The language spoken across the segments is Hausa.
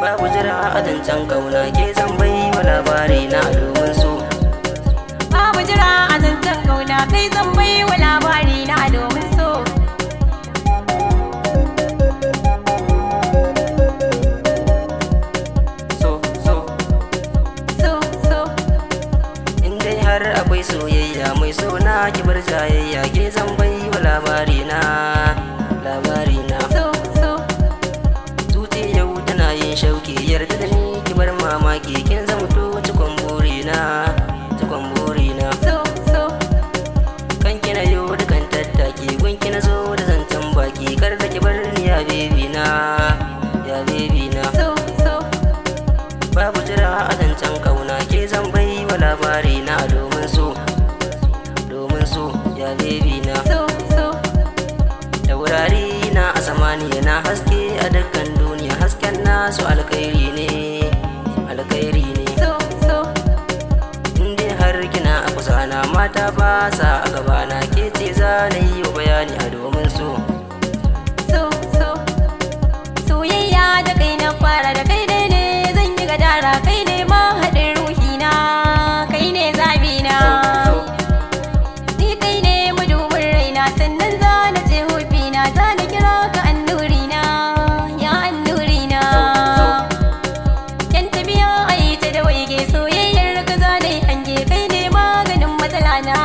Babu jira a zancen kauna ke zan bai wa labari na domin so. Babu jira a zancen kauna kai zan bai wa labari na domin so. In dai har akwai soyayya mai sona ki bar jayayya ke zan bai wa labari na. Shauki yarda da ni ki bar mamaki kin zamto cikon burina kan kina yau da kan tattaki gun kina zo da zancen baki kar da ki bar ni ya baby na babu jira a zancen kauna ke zan bai wa labari na domin so ya baby na taurari na a samaniya na haske a dukkan duniya hasken nasu alkhairi ne inda har kina a kusa na mata ba sa a gabana ke ce za na yi wa bayani a domin so soyayya da kai na fara da kai dai ne zan yi gadara kai ne ma haɗin ruhina kai ne zabina ni kai ne madubin raina sannan za na ce hufina za na kira ka annurina ya annurina yan tafiya a yi ta da waige soyayyar ka za na yi hange kai ne maganin matsala na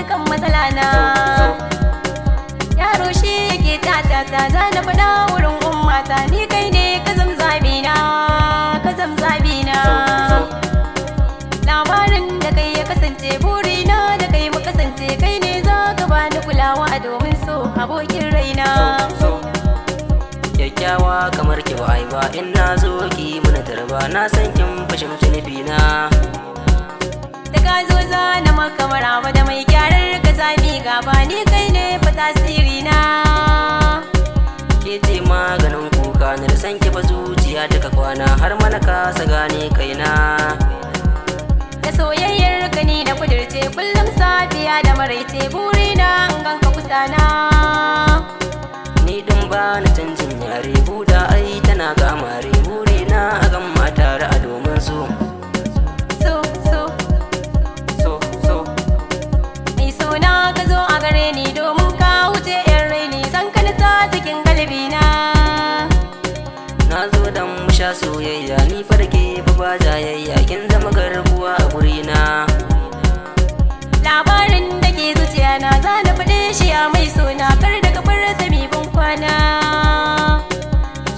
dukan matsala na yaro shi yake tatata za na faɗa wurin ummata ni kai ne ka zamzabina labarin da kai ya kasance burina da kai mu kasance kai ne za ka bani kulawa a domin so abokin raina kyakkyawa kamar ki ba ai ba in na zo ki mana tarba na san kin fahimci nufina da ka zo za na maka maraba da mai gyarar ka zabi gaba ni kai ne fa tasirina ke ce maganin kuka na da san ki ba zuciya duka kwana har mana kasa gane kaina da soyayyar ka ni da kudirce kullum safiya da maraice burina in ganka kusa na ni din ba na canjin yare buda ai tana ga amare burina a gan tare a domin so mai sona ka zo a gare ni domin ka wuce yan raini san ka nisa cikin galibina na zo dan mu sha soyayya ni farke ba jayayya kin zama garkuwa a gurina labarin da ke zuciya na za na faɗe shi a mai sona kar da kafar ta mi ban kwana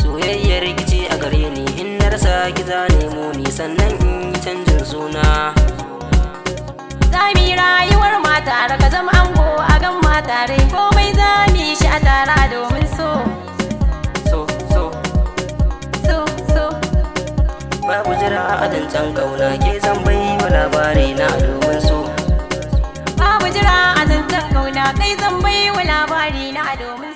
soyayyar kici a gare ni in na rasa ki zane mu ni sannan in yi canjin suna zami rayuwar mata ka zama ango a gan matare komai zami shi a tara domin so babu jira a zancen kauna ke zan bai wa labari na domin so babu jira a zancen kauna kai zan bai wa labari na domin